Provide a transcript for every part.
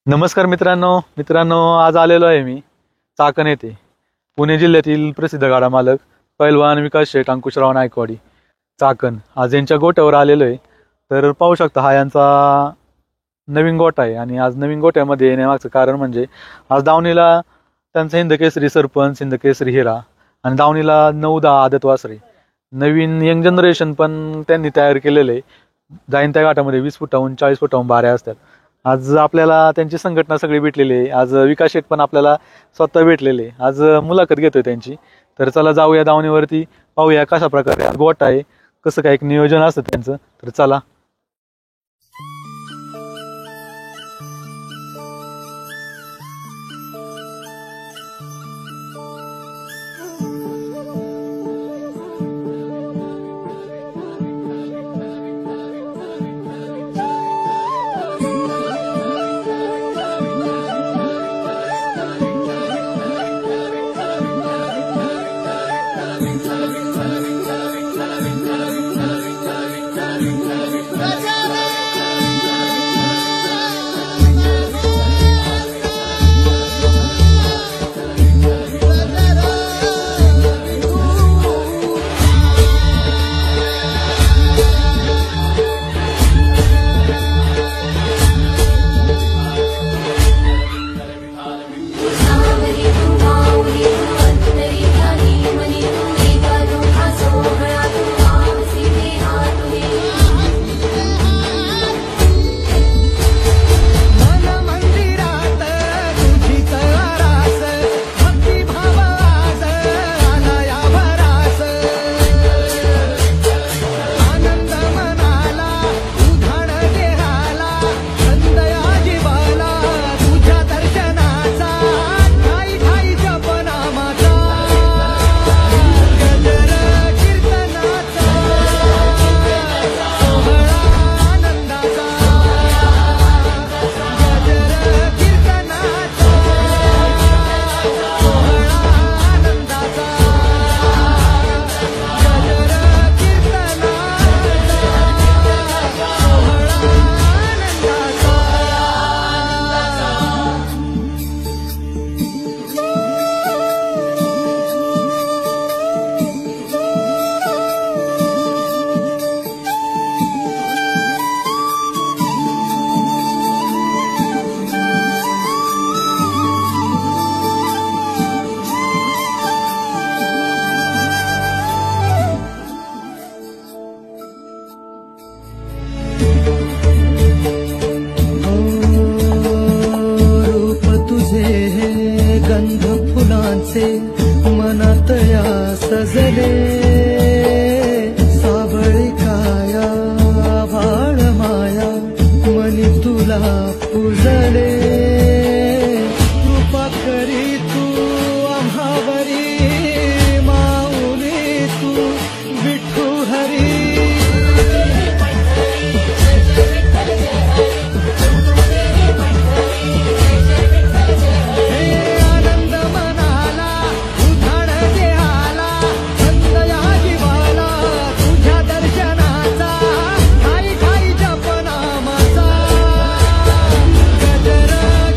नमस्कार मित्रांनो आज आलेलो आहे मी चाकण येथे पुणे जिल्ह्यातील प्रसिद्ध गाडा मालक पैलवान विकास शेठ अंकुशराव नायकवाडी चाकण आज यांच्या गोट्यावर आलेलो आहे। तर पाहू शकता हा यांचा नवीन गोठा आहे आणि आज नवीन गोट्यामध्ये येण्यामागचं कारण म्हणजे आज दावणीला त्यांचा हिंदकेसरी सरपंच हिंदकेसरी हिरा आणि दावणीला 9-10 आदत वासरे नवीन यंग जनरेशन पण त्यांनी तयार केलेले आहे। जाईन त्या घाटामध्ये 20 फुटाहून 40 फुटाहून बाऱ्या असतात। आज आपल्याला त्यांची संघटना सगळी भेटलेली आहे। आज विकास शेठ पण आपल्याला स्वतः भेटलेले, आज मुलाखत घेतोय त्यांची। तर चला जाऊया दावणीवरती, पाहूया कशा प्रकारे गोठा आहे, कसं काय एक नियोजन असतं त्यांचं। तर चला गंध फुलांचे मनात या सजले साबळी काया भाळ माया मनी तुला पूजले कृपा करी तू आम्हावरी माऊली तू विठू हरी गजर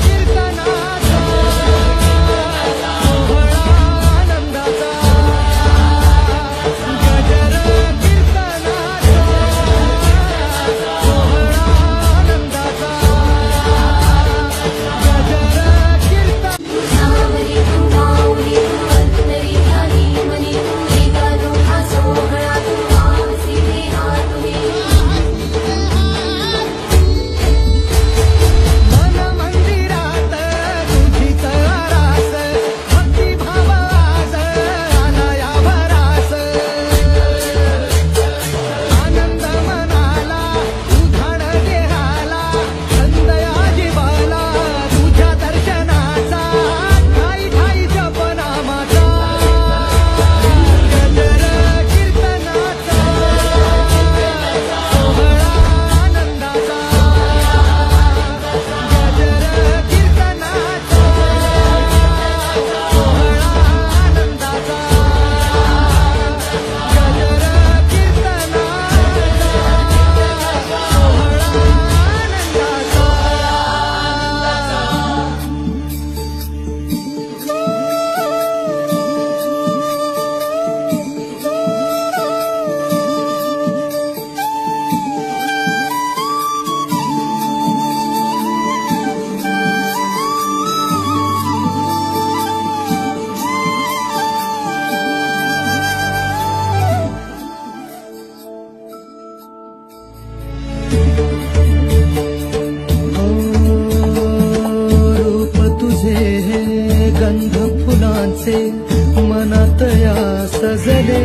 असे मनात या सजले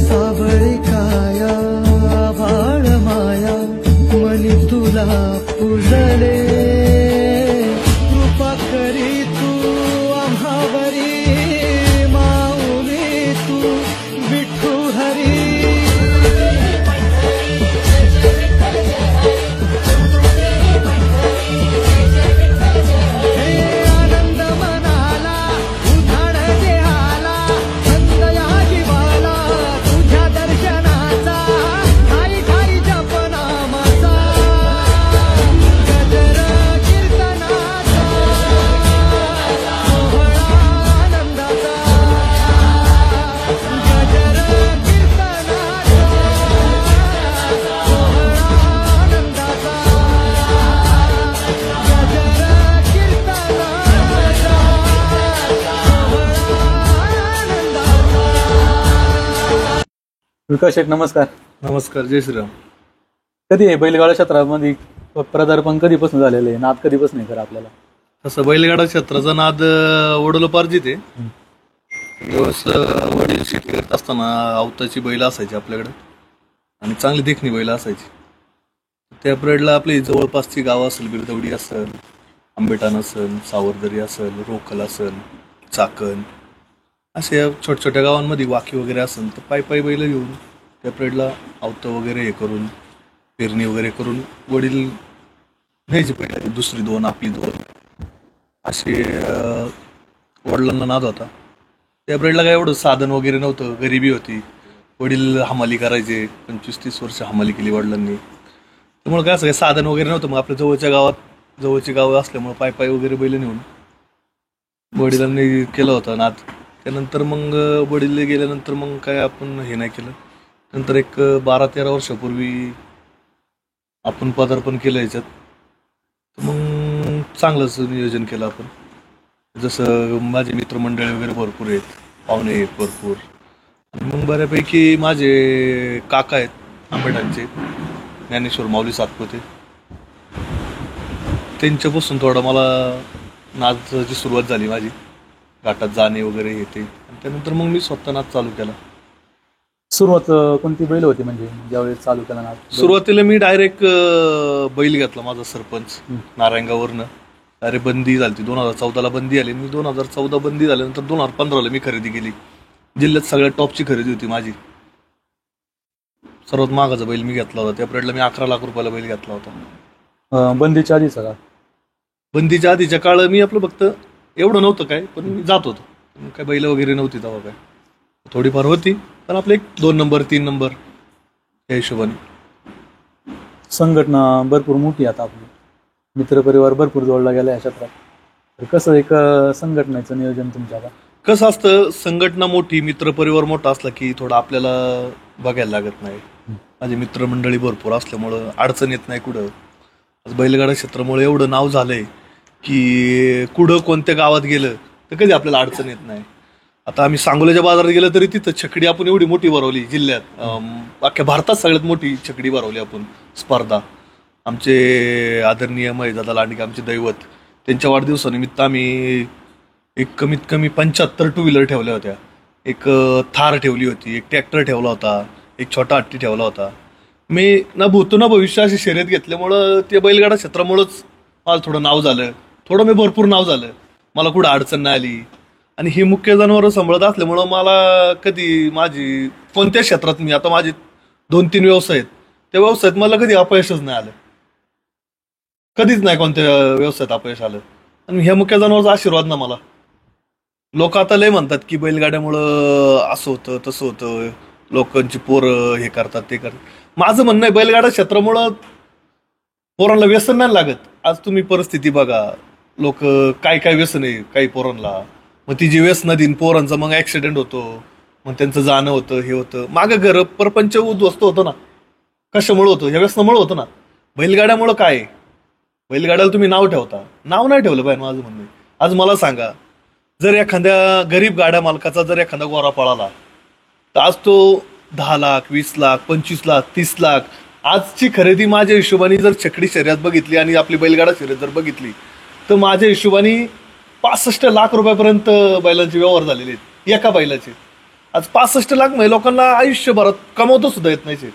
सावळी काया आभाळ माया मनी तुला पुजले कृपा करी तू आम्हावरी माऊली तू विठू हरी आनंद मनाला उधाण देहाला छंद या जीवाला तुझ्या दर्शनाचा ठाई ठाई जपनामाचा गजर कीर्तनाचा सोहळा आनंदाचा गजर कीर्तनाचा सोहळा आनंदाचा विकास शेठ नमस्कार. नमस्कार, जय श्रीराम. कधी आहे बैलगाडा क्षेत्रामध्ये पदार्पण कधीपासून झालेलं आहे, नाद कधीपासून आहे खरं आपल्याला? तसं बैलगाडा क्षेत्राचा नाद वडिलोपार्जित आहे. दिवस वडील शेती करत असताना आवताची बैल असायची आपल्याकडे आणि चांगली देखणी बैल असायची. त्या पिरियडला आपली जवळपासची गावं असेल, बिरदवडी असेल, आंबेटाण असेल, सावरदरी असेल, रोकल असेल, चाकण, असे छोट्या छोट्या गावांमध्ये वाकी वगैरे असेल तर पायी बैल घेऊन त्या पिरियडला आवतं वगैरे हे करून पेरणी वगैरे करून वडील न्यायची पहिली, दुसरी दोन आपली दोन असे वडिलांना नाद होता. त्या पिरियडला काय एवढं साधन वगैरे नव्हतं, गरिबी होती. वडील हमाली करायचे, 25-30 वर्ष हमाली केली वडिलांनी. त्यामुळे काय असं काही साधन वगैरे नव्हतं. मग आपल्या जवळची गावं असल्यामुळे पायी वगैरे बैल नेऊन वडिलांनी केलं होतं नाद. त्यानंतर मग वडील गेल्यानंतर मग काय आपण हे नाही केलं. नंतर एक 12-13 वर्षापूर्वी आपण पदार्पण केलं याच्यात. तर मग चांगलंच नियोजन केलं आपण. जसं माझे मित्रमंडळी वगैरे भरपूर आहेत, पाहुणे आहेत भरपूर. आणि मग बऱ्यापैकी माझे काका आहेत आंबेठाणचे, ज्ञानेश्वर माऊली सातपुते. त्यांच्यापासून थोडं मला नाचाची सुरुवात झाली माझी, घाटात जाणे वगैरे येते. आणि त्यानंतर मग मी स्वतः नाच चालू केला. सुरुवात कोणती बैल होती म्हणजे ज्यावेळेस चालू केला नाद? सुरुवातीला मी डायरेक्ट बैल घेतला माझा सरपंच नारायणगाववरनं. डायरेक्ट बंदी झाली, 2014ला बंदी आली. मी 2014 बंदी झाल्यानंतर 2015ला मी खरेदी केली. जिल्ह्यात सगळ्यात टॉपची खरेदी होती माझी. सर्वात महागाचा बैल मी घेतला होता. त्या पिरियडला मी 11 लाख रुपयाला बैल घेतला होता. बंदीच्या आधीचा का? बंदीच्या आधीच्या काळ मी आपलं फक्त एवढं नव्हतं काय, पण मी जात होतो. काय बैल वगैरे नव्हती तेव्हा, काय थोडीफार होती, पण आपले 2 नंबर 3 नंबर या हिशोबाने. संघटना भरपूर मोठी आता आपली, मित्रपरिवार भरपूर जोडला गेला या क्षेत्रात. तर कसं एक संघटनेचं नियोजन तुमच्या आता? कसं असतं, संघटना मोठी, मित्रपरिवार मोठा असला की थोडं आपल्याला बघायला लागत नाही. माझे मित्रमंडळी भरपूर असल्यामुळं अडचण येत नाही कुठं. आज बैलगाडा क्षेत्रामुळे एवढं नाव झालंय की कुठं कोणत्या गावात गेलं तर कधी आपल्याला अडचण येत नाही. आता आम्ही सांगोल्याच्या बाजारात गेलं तरी तिथं छकडी आपण एवढी मोठी भरवली जिल्ह्यात, अख्ख्या भारतात सगळ्यात मोठी छकडी भरवली आपण स्पर्धा. आमचे आदरणीय महेशदादा लांडगे, आमचे दैवत, त्यांच्या वाढदिवसानिमित्त आम्ही एक कमीत कमी 75 टू व्हीलर ठेवल्या होत्या. एक थार ठेवली होती, एक ट्रॅक्टर ठेवला होता, एक छोटा हत्ती ठेवला होता. मी ना भूतो ना भविष्य अशी शर्यत घेतल्यामुळं ते बैलगाडा क्षेत्रामुळंच मला थोडं नाव झालं, थोडं मी भरपूर नाव झालं. मला कुठं अडचण नाही आली. आणि ही मुख्य जनावरं सांभाळत असल्यामुळं मला कधी माझी कोणत्या क्षेत्रात, मी आता माझे 2-3 व्यवसाय आहेत, त्या व्यवसायात मला कधी अपयशच नाही आलं. कधीच नाही कोणत्या व्यवसायात अपयश आलं. आणि ह्या मुख्य जनावरचा आशीर्वाद ना मला. लोक आता लय म्हणतात की बैलगाड्यामुळं असं होतं तसं होतं, लोकांची पोरं हे करतात ते करतात. माझं म्हणणं आहे, बैलगाडा क्षेत्रामुळं पोरांना व्यसन नाही लागत. आज तुम्ही परिस्थिती बघा, लोक काय व्यसन आहे काही पोरांना, मग ती जी व्यसन दिन पोरांचा मग ऍक्सिडेंट होतो, मग त्यांचं जाणं होतं, हे होतं, मागं घर परपंच उद्ध्वस्त होतं ना. कशामुळे होतं? ह्या व्यसनामुळे होतं ना. बैलगाड्यामुळं काय आहे? बैलगाड्याला तुम्ही नाव ठेवता, नाव नाही ठेवलं पाहिजे माझं म्हणणं. आज मला सांगा, जर एखाद्या गरीब गाड्या मालकाचा जर एखादा गोरा पळाला तर आज तो 10 लाख, 20 लाख, 25 लाख, 30 लाख. आजची खरेदी माझ्या हिशोबाने जर छकडी शर्यत बघितली आणि आपली बैलगाडा शर्यत जर बघितली तर माझ्या हिशोबाने 65 लाख रुपयापर्यंत बैलांचे व्यवहार झालेले आहेत एका बैलाचे. आज 65 लाख म्हणजे लोकांना आयुष्यभरात कमवता सुद्धा येत नाही.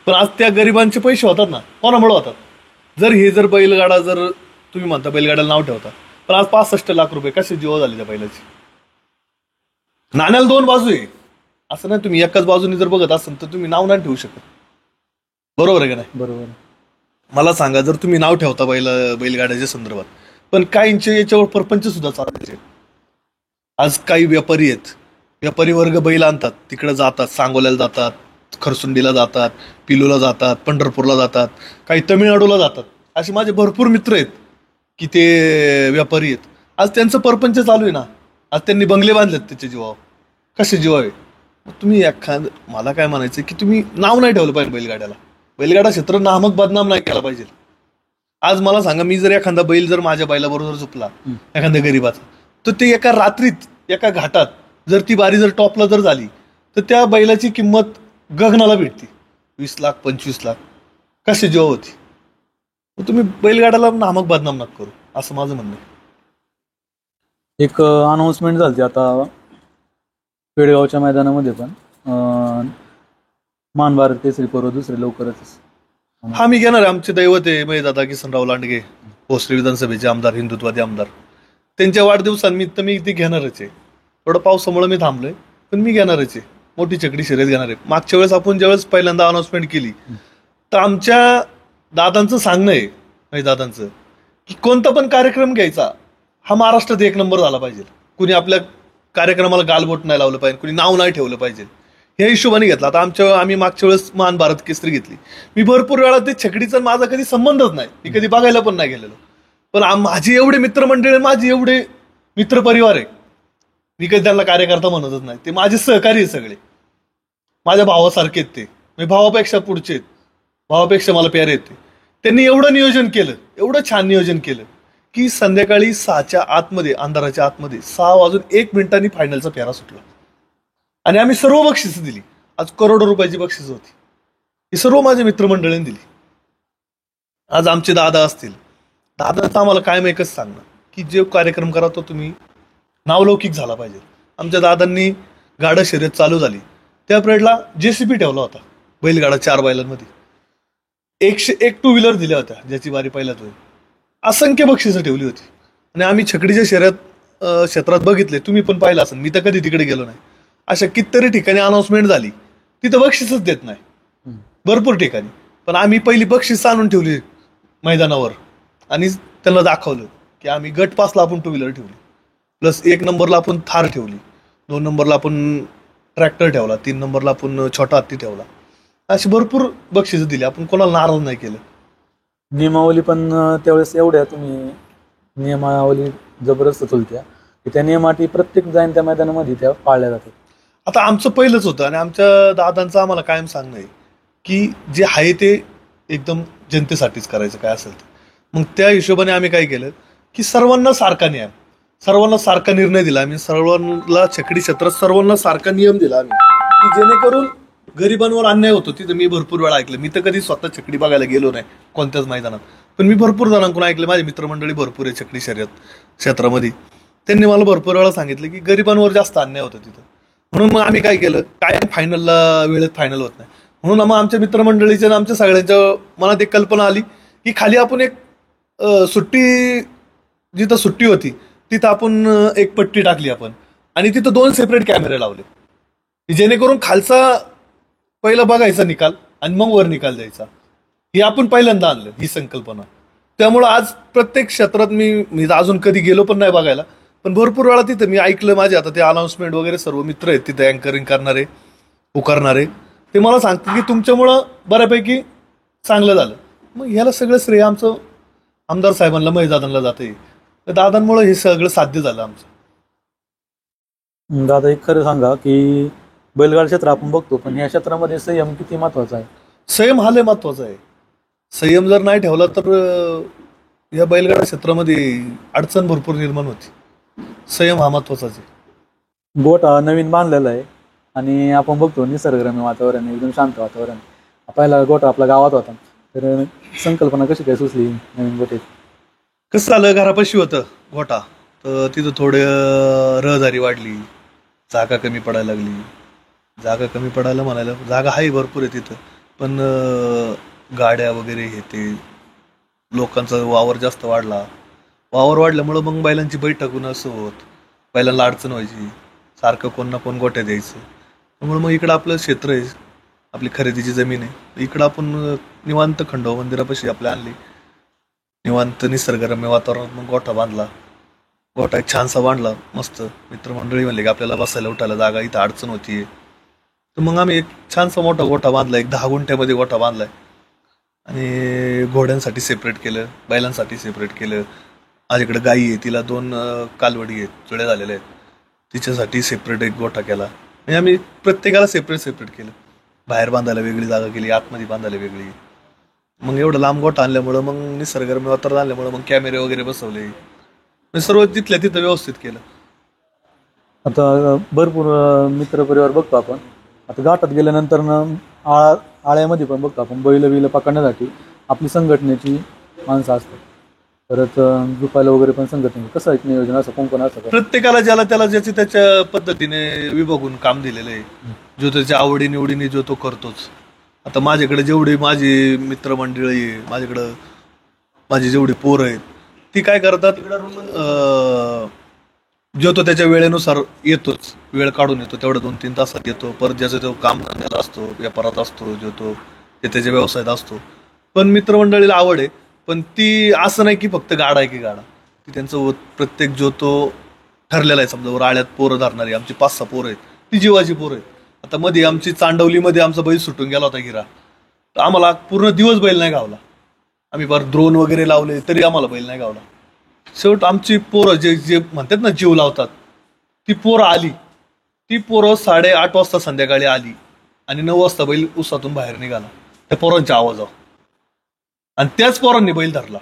पण आज त्या गरिबांचे पैसे होतात ना, कोणामुळे होतात? जर बैलगाडा जर तुम्ही म्हणता बैलगाड्याला नाव ठेवता, पण आज 65 लाख रुपये कसे जीव झाले त्या बैलाचे. नाण्याला दोन बाजू आहे, असं नाही तुम्ही एकाच बाजूने जर बघत असाल तर तुम्ही नाव नाही ठेवू शकत. बरोबर आहे का नाही? बरोबर. मला सांगा, जर तुम्ही नाव ठेवता बैलगाड्याच्या संदर्भात, पण काहींचे याच्यावर परपंच सुद्धा चालायचे. आज काही व्यापारी आहेत, व्यापारी वर्ग बैल आणतात, तिकडे जातात, सांगोल्याला जातात, खरसुंडीला जातात, पिलूला जातात, पंढरपूरला जातात, काही तमिळनाडूला जातात. असे माझे भरपूर मित्र आहेत की ते व्यापारी आहेत. आज त्यांचं परपंच चालू आहे ना. आज त्यांनी बंगले बांधलेत त्याच्या जीवावर. कसे जीवावे? तुम्ही मला काय म्हणायचं की तुम्ही नाव नाही ठेवलं पाहिजे बैलगाड्याला. बैलगाडा क्षेत्र नामक बदनाम नाही केला पाहिजे. आज मला सांगा, मी जर एखादा बैल जर माझ्या बैलाबरोबर झोपला एखाद्या गरीबाचा, तर ते एका रात्रीत एका घाटात जर ती बारी जर टॉपला जर झाली तर त्या बैलाची किंमत गगनाला भेटते. 20 लाख 25 लाख कशी जीवा होती. तुम्ही बैलगाड्याला नामक बदनाम नका करू, असं माझं म्हणणं आहे. एक अनाऊन्समेंट झाली आता पेडगावच्या मैदानामध्ये पण मान भारत केसरी पर्व दुसरे लवकरच. हा, मी घेणार आहे. आमचे दैवत आहे महेशदादा किसनराव लांडगे, भोसरी विधानसभेचे आमदार, हिंदुत्वादी आमदार. त्यांच्या वाढदिवसानिमित्त मी ते घेणारच आहे. थोडं पावसामुळे मी थांबलोय, पण मी घेणारच आहे. मोठी चकडी शर्यत घेणार आहे. मागच्या वेळेस आपण ज्यावेळेस पहिल्यांदा अनाऊन्समेंट केली तर आमच्या दादांचं सांगणं आहे, महेशदादांचं, की कोणता पण कार्यक्रम घ्यायचा हा महाराष्ट्रात 1 नंबर झाला पाहिजे. कुणी आपल्या कार्यक्रमाला गालबोट नाही लावलं पाहिजे, कुणी नाव नाही ठेवलं पाहिजे, ह्या हिशोबाने घेतला. आता आम्ही मागच्या वेळेस महान भारत केसरी घेतली. मी भरपूर वेळा ते छकडीचा माझा कधी संबंधच नाही, मी कधी बघायला पण नाही गेलेलो. पण माझे एवढे मित्रमंडळी, माझे एवढे मित्रपरिवार आहे, मी कधी त्यांना कार्यकर्ता म्हणतच नाही. ते माझे सहकारी आहे सगळे, माझ्या भावासारखे आहेत. ते मी भावापेक्षा पुढचे आहेत, भावापेक्षा मला प्यारे आहेत. त्यांनी एवढं नियोजन केलं, एवढं छान नियोजन केलं की संध्याकाळी 6च्या आतमध्ये, अंधाराच्या आतमध्ये 6 वाजून 1 मिनिटांनी फायनलचा फेरा सुटला. आणि आम्ही सर्व बक्षिसं दिली. आज करोडो रुपयाची बक्षिस होती, ही सर्व माझ्या मित्रमंडळींनी दिली. आज आमचे दादा असतील, दादाचं आम्हाला कायम एकच सांगणं की जे कार्यक्रम करा तो तुम्ही नावलौकिक झाला पाहिजे. आमच्या दादांनी गाडा शर्यत चालू झाली त्या पिरियडला JCB ठेवला होता बैलगाडा 4 बैलांमध्ये. 101 टू व्हीलर दिल्या होत्या, ज्याची बारी पहिल्यात होईल. असंख्य बक्षिसं ठेवली होती. आणि आम्ही छकडीच्या शर्यत क्षेत्रात बघितले, तुम्ही पण पाहिलं असेल, मी तर कधी तिकडे गेलो नाही. अशा कितीतरी ठिकाणी अनाऊन्समेंट झाली, तिथं बक्षीसच देत नाही भरपूर ठिकाणी. पण आम्ही पहिली बक्षीस आणून ठेवली मैदानावर आणि त्यांना दाखवलं की आम्ही गट पासला आपण 2 व्हीलर ठेवली, प्लस 1 नंबरला आपण थार ठेवली, 2 नंबरला आपण ट्रॅक्टर ठेवला, 3 नंबरला आपण छोटा हत्ती ठेवला. अशी भरपूर बक्षीस दिली. आपण कोणाला नाराज नाही केलं. नियमावली पण त्यावेळेस एवढ्या तुम्ही नियमावली जबरदस्त चलत्या की त्या नियमाटी प्रत्येक जाईन त्या मैदानामध्ये त्या पाळल्या जातात. आता आमचं पहिलंच होतं आणि आमच्या दादांचं आम्हाला कायम सांगणं आहे की जे आहे ते एकदम जनतेसाठीच करायचं काय असेल ते. मग त्या हिशोबाने आम्ही काय केलं की सर्वांना सारखा नियम, सर्वांना सारखा निर्णय दिला आम्ही. सर्वांना छकडी क्षेत्रात सर्वांना सारखा नियम दिला आम्ही की जेणेकरून गरिबांवर अन्याय होतो. तिथं मी भरपूर वेळा ऐकलं. मी तर कधी स्वतः छकडी बघायला गेलो नाही कोणत्याच मैदानात, पण मी भरपूर जणांकडून ऐकलं. माझी मित्रमंडळी भरपूर आहे छकडी शर्यत क्षेत्रामध्ये. त्यांनी मला भरपूर वेळा सांगितलं की गरिबांवर जास्त अन्याय होतो तिथं. म्हणून मग आम्ही काय केलं, काय फायनलला वेळेत फायनल होत नाही म्हणून मग आमच्या मित्रमंडळीच्या आणि आमच्या सगळ्यांच्या मनात एक कल्पना आली की खाली आपण एक सुट्टी, जिथं सुट्टी होती तिथं आपण एक पट्टी टाकली आपण आणि तिथं 2 सेपरेट कॅमेरे लावले की जेणेकरून खालचा पहिला बघायचा निकाल आणि मग वर निकाल द्यायचा. हे आपण पहिल्यांदा आणलं ही संकल्पना. त्यामुळं आज प्रत्येक क्षेत्रात मी अजून कधी गेलो पण नाही बघायला, पण भरपूर वेळा तिथं मी ऐकलं. माझे आता ते अनाऊन्समेंट वगैरे सर्व मित्र आहेत तिथे अँकरिंग करणारे, उकारणारे, ते मला सांगतात की तुमच्यामुळं बऱ्यापैकी चांगलं झालं. मग ह्याला सगळं श्रेय आमचं आमदार साहेबांना, महेशदादांना जाते. दादांमुळे हे सगळं साध्य झालं आमचं. दादा एक खरं सांगा की बैलगाडा क्षेत्र आपण बघतो, पण या क्षेत्रामध्ये संयम किती महत्वाचा आहे? संयम हा लय महत्वाचा आहे. संयम जर नाही ठेवला तर या बैलगाडा क्षेत्रामध्ये अडचण भरपूर निर्माण होती. संयम हा महत्वाचाच आहे. गोठा नवीन बांधलेला आहे आणि आपण बघतो निसर्गरम्य वातावरण, एकदम शांत वातावरण. पहिला गोठा आपल्या गावात होता, तर संकल्पना कशी काय सुचली नवीन गोठ्याची? कसं झालं, घरापाशी होतं गोठा तर तिथं थोडं रहदारी वाढली, जागा कमी पडायला लागली. जागा कमी पडायला म्हणायला जागा आहे भरपूर आहे तिथं, पण गाड्या वगैरे हे ते लोकांचा वावर जास्त वाढला. वावर वाढल्यामुळं मग बैलांची बैठक होणं असं होत, बैलांना अडचण व्हायची, सारखं कोण ना कोण गोट्या द्यायचं. त्यामुळे मग इकडं आपलं क्षेत्र आहे, आपली खरेदीची जमीन आहे, इकडं आपण निवांत खंडोबा मंदिरापाशी आपल्या आणली, निवांत निसर्गरम्य वातावरणात मग गोठा बांधला. गोठा एक छानसा बांधला मस्त. मित्रमंडळी म्हणले की आपल्याला बसायला उठायला जागा इथं अडचण होतीये, तर मग आम्ही एक छानसा मोठा गोठा बांधला, एक 10 गुंठ्यामध्ये गोठा बांधलाय. आणि घोड्यांसाठी सेपरेट केलं, बैलांसाठी सेपरेट केलं. माझ्याकडे गाई आहे, तिला 2 कालवडी आहेत, जुळ्या झालेल्या आहेत, तिच्यासाठी सेपरेट एक गोठा केला. म्हणजे आम्ही प्रत्येकाला सेपरेट केलं. बाहेर बांधायला वेगळी जागा केली, आतमध्ये बांधायला वेगळी. मग एवढं लांब गोठा आणल्यामुळं, मग निसर्गरम्य वातावरण आणल्यामुळं मग कॅमेरे वगैरे बसवले, म्हणजे सर्व तिथल्या तिथं व्यवस्थित केलं. आता भरपूर मित्रपरिवार बघतो आपण. आता घाटात गेल्यानंतर आळ्यामध्ये पण बघतो आपण, बैल पकडण्यासाठी आपली संघटनेची माणसं असतात, परत झुपायला वगैरे पण संघटने. कसं एक नियोजन असं कोण असतं? प्रत्येकाला ज्याला त्याला ज्याची त्याच्या पद्धतीने विभागून काम दिलेलं आहे, जो त्याच्या आवडी निवडीने जो तो करतोच. आता माझ्याकडे जेवढी माझी मित्रमंडळी आहे, माझ्याकडं माझी जेवढी पोरं आहेत, ती काय करतात, जो तो त्याच्या वेळेनुसार येतोच, वेळ काढून येतो, तेवढं 2-3 तासात येतो. परत ज्याचा तो काम धंद्याला असतो, व्यापारात असतो, जो तो त्याच्या व्यवसायात असतो. पण मित्रमंडळीला आवड आहे, पण ती असं नाही की फक्त गाडा आहे की गाडा, ती त्यांचं प्रत्येक जो तो ठरलेला आहे. समजा राळ्यात पोरं धरणारी आमची 5-6 पोरं आहेत, ती जीवाची पोरं आहेत. आता मध्ये आमची चांडवलीमध्ये आमचा बैल सुटून गेला होता गिरा, तर आम्हाला पूर्ण दिवस बैल नाही गावला. आम्ही बरं ड्रोन वगैरे लावले तरी आम्हाला बैल नाही गावला. शेवट आमची पोरं जे जे म्हणतात ना जीव लावतात, ती पोरं आली. ती पोरं 8:30 वाजता संध्याकाळी आली आणि 9 वाजता बैल उसातून बाहेर निघाला त्या पोरांच्या आवाजावर. आणि त्याच पोरांनी बैल धरला.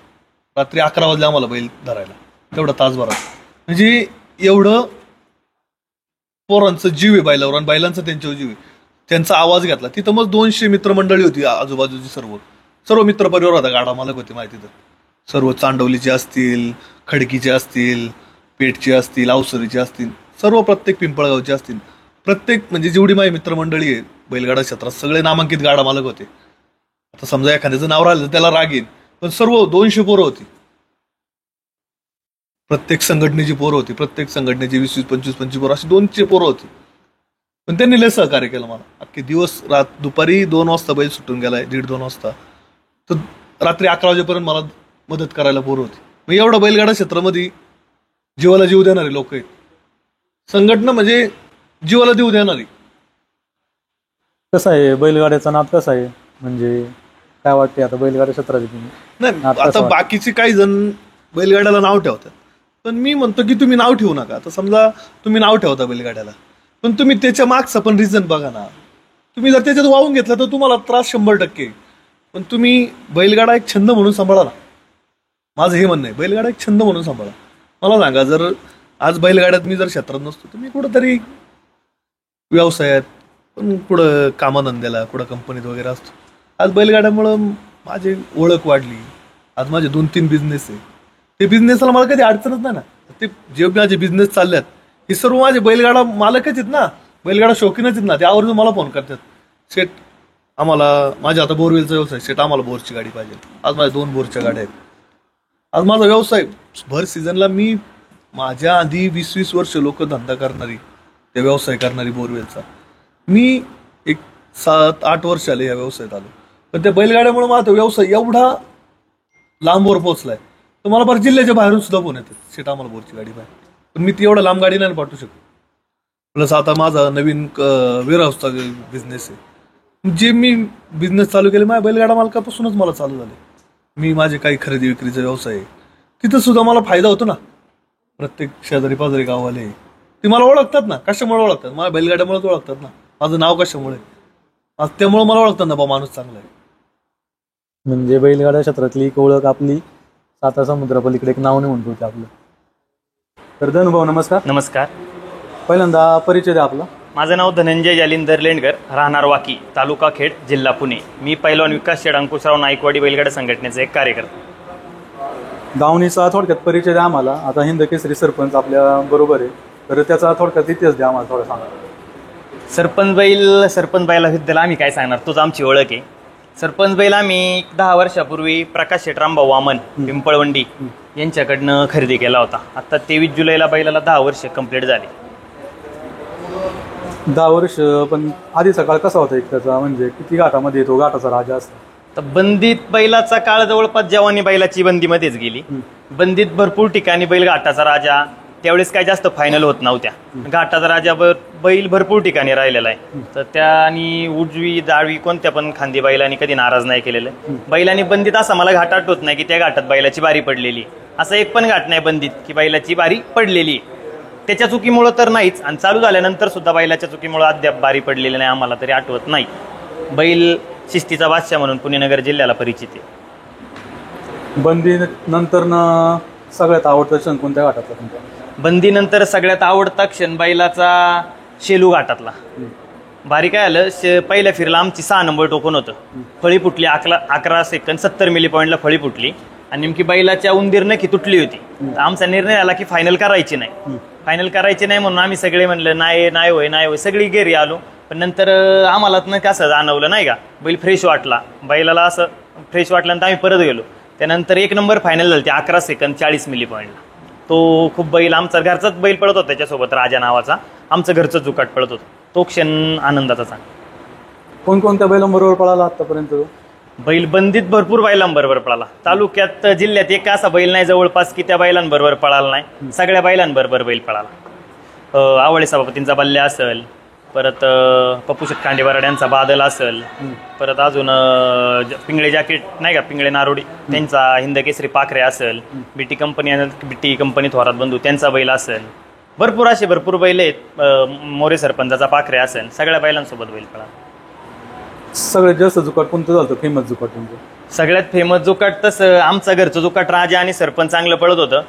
रात्री 11 वाजले आम्हाला बैल धरायला, तेवढा तासभरात. म्हणजे एवढं पोरांचं जीव आहे बैलावर, आणि बैलांचा त्यांच्यावर जीव आहे. त्यांचा आवाज घेतला. तिथं मग 200 मित्रमंडळी होती, आजूबाजूची सर्व मित्रपरिवार होता, गाडा मालक होते माहिती. तर सर्व चांडवलीचे असतील, खडकीचे असतील, पेठचे असतील, अवसरीचे असतील, सर्व प्रत्येक पिंपळगावचे असतील, प्रत्येक म्हणजे जेवढी माझी मित्रमंडळी आहे बैलगाडा क्षेत्रात सगळे नामांकित गाडा मालक होते. आता समजा एखाद्याचं नाव राहिलं तर त्याला राग येईल, पण सर्व 200 पोरं होती. प्रत्येक संघटनेची पोरं होती, प्रत्येक संघटनेची 20-20, 25-25 पोरं, अशी 200 पोरं होती. पण त्यांनी लय सहकार्य केलं मला. अख्खे दिवस दुपारी 2 वाजता बैल सुटून गेलाय, 1:30-2 वाजता, तर रात्री 11 वाजेपर्यंत मला मदत करायला पोरं होती. मग एवढं बैलगाडा क्षेत्रामध्ये जीवाला जीव देणारे लोक आहेत. संघटना म्हणजे जीवाला जीव देणारी. कसं आहे बैलगाड्याचा नाद कसा आहे, म्हणजे काय वाटते आता बैलगाड्या क्षेत्रात नाही, आता बाकीचे काही जण बैलगाड्याला नाव ठेवतात, पण मी म्हणतो की तुम्ही नाव ठेवू नका. आता समजा तुम्ही नाव ठेवता बैलगाड्याला, पण तुम्ही त्याच्या मागचा पण रिझन बघा ना. तुम्ही जर त्याच्यात वाहून घेतला तर तुम्हाला त्रास 100%. पण तुम्ही बैलगाडा एक छंद म्हणून सांभाळा ना. माझं हे म्हणणं आहे, बैलगाडा एक छंद म्हणून सांभाळा. मला सांगा, जर आज बैलगाड्यात मी जर क्षेत्रात नसतो तर मी कुठंतरी व्यवसायात, पण कुठं कामाधंद्याला, कुठं कंपनीत वगैरे असतो. आज बैलगाड्यामुळं माझी ओळख वाढली. आज माझे 2-3 बिझनेस आहे. ते बिझनेसला मला कधी अडचणच नाही ना. ते जे माझे बिझनेस चालल्यात हे सर्व माझे बैलगाडा मालकच आहेत ना, बैलगाडा शौकीनच आहेत ना. ते आवर्जून मला फोन करतात, शेट आम्हाला, माझ्या आता बोरवेलचा व्यवसाय, शेट आम्हाला बोरची गाडी पाहिजे. आज माझ्या 2 बोरच्या गाड्या आहेत. आज माझा व्यवसाय भर सीझनला, मी माझ्या आधी 20-20 वर्ष लोक धंदा करणारी, ते व्यवसाय करणारी बोरवेलचा, मी एक 7-8 वर्ष आले या व्यवसायात आलो. पण त्या बैलगाड्यामुळे माझा व्यवसाय एवढा लांबवर पोहोचलाय, तर मला बरं जिल्ह्याच्या बाहेरून सुद्धा फोन येतात, शेट आम्हाला बोरची गाडी पाहिजे. पण मी ती एवढा लांब गाडी नाही पाठवू शकतो. प्लस आता माझा नवीन वेअरहाऊसचा बिझनेस आहे. जे मी बिझनेस चालू केले माझ्या बैलगाडा मालकापासूनच मला चालू झाले. मी माझे काही खरेदी विक्रीचा व्यवसाय आहे, तिथं सुद्धा मला फायदा होतो ना. प्रत्येक शेजारी पाजारी गाववाले ते मला ओळखतात ना. कशामुळे ओळखतात? माझ्या बैलगाड्यामुळेच ओळखतात ना. माझं नाव कशामुळे, आज त्यामुळे मला ओळखतात ना, बा माणूस चांगला आहे. म्हणजे बैलगाड्या क्षेत्रातली एक ओळख आपली साता समुद्रापलीकडे एक नाव नाही म्हणतो ते आपलं. तर धनुभाऊ नमस्कार. नमस्कार. पहिल्यांदा परिचय द्या आपला. माझं नाव धनंजय जालिंदर लेंडकर, राहणार वाकी, तालुका खेड, जिल्हा पुणे. मी पैलवान विकास शेड अंकुशराव नाईकवाडी बैलगाडा संघटनेचा एक कार्यकर्ता. दावणीचा थोडक्यात परिचय द्या आम्हाला. आता हिंद केसरी सरपंच आपल्या बरोबर आहे, तर त्याचा थोडक्यात इतिहास द्या आम्हाला थोडा सांगा. सरपंच बैलाबद्दल आम्ही काय सांगणार, तोच आमची ओळख आहे. सरपंच बैल आम्ही 10 वर्षापूर्वी प्रकाश शेठ रामभाऊ वामन पिंपळवंडी यांच्याकडनं खरेदी केला होता. आता 23 जुलैला बैलाला 10 वर्ष कंप्लीट झाली. 10 वर्ष. पण आधीचा काळ कसा होता एक त्याचा, म्हणजे किती घाटामध्ये येतो, घाटाचा राजा असतो? तर बंदीत बैलाचा काळ जवळपास जवानी बैलाची बंदीमध्येच गेली. बंदीत भरपूर ठिकाणी बैल घाटाचा राजा, त्यावेळेस काय जास्त फायनल होत नव्हत्या. घाटाचा राजा बैल भरपूर ठिकाणी राहिलेला आहे. तर त्यानी उजवी डावी कोणत्या पण खांदी बैलांनी कधी नाराज नाही केलेलं. बैलांनी बंदीत असा मला घाट आठवत नाही की त्या घाटात बैलाची बारी पडलेली. असं एक पण घाट नाही बंदीत की बैलाची बारी पडलेली. त्याच्या चुकीमुळं तर नाहीच, आणि चालू झाल्यानंतर सुद्धा बैलाच्या चुकीमुळं अद्याप बारी पडलेली नाही, आम्हाला तरी आठवत नाही. बैल शिस्तीचा बादशाह म्हणून पुणे-नगर जिल्ह्याला परिचित आहे. बंदी नंतर सगळ्यात आवडता क्षण कोणत्या घाटातला तुमचा? बंदीनंतर सगळ्यात आवडता क्षण बैलाचा शेलू घाटातला. भारी काय आलं, पहिल्या फिरला आमची 6 नंबर टोकन होतं. फळी फुटली 11 सेकंद 70 मिली पॉईंटला फळी फुटली, आणि नेमकी बैलाच्या उंदीर नक्की तुटली होती. तर आमचा निर्णय आला की फायनल करायची नाही. फायनल करायची नाही म्हणून आम्ही सगळे म्हणलं नाही होय सगळी गेरी आलो. पण नंतर आम्हाला कसं जाणवलं नाही का, बैल फ्रेश वाटला. बैलाला असं फ्रेश वाटल्यानंतर आम्ही परत गेलो. त्यानंतर 1 नंबर फायनल झाली 11 सेकंद 40 मिली पॉईंटला. तो खूप बैल आमचा घरचाच बैल पळत होता, त्याच्यासोबत राजा नावाचा आमचं घरचं जुकाट पळत होतं. तो क्षण आनंदाचा सांग. कोणकोणत्या बैलांबरोबर पळाला आतापर्यंत? बैल बंदीत भरपूर बैलांबरोबर पळाला. तालुक्यात जिल्ह्यात एक असा बैल नाही जवळपास की त्या बैलांबरोबर पळाला नाही. सगळ्या बैलांबरोबर बैल पळाला. आवळे सभापतींचा बल्ल्या असेल, परत पप्पू शेठ कांडेबराड यांचा बादल असेल, परत अजून पिंगळे जॅकेट नाही का, पिंगळे नारोडी त्यांचा हिंद केसरी पाखरे असेल, बीटी कंपनी थोरात बंधू त्यांचा बैल असेल. भरपूर बैल आहेत. मोरे सरपंचाचा पाखरे असेल, सगळ्या बैलांसोबत बैल पळाला. सगळ्यात जास्त जुकाट कोणतं झालं, फेमस जुकाट तुमचं? सगळ्यात फेमस जुकाट तसं आमचं घरचं जुकाट राजा आणि सरपंच चांगलं पळत होतं.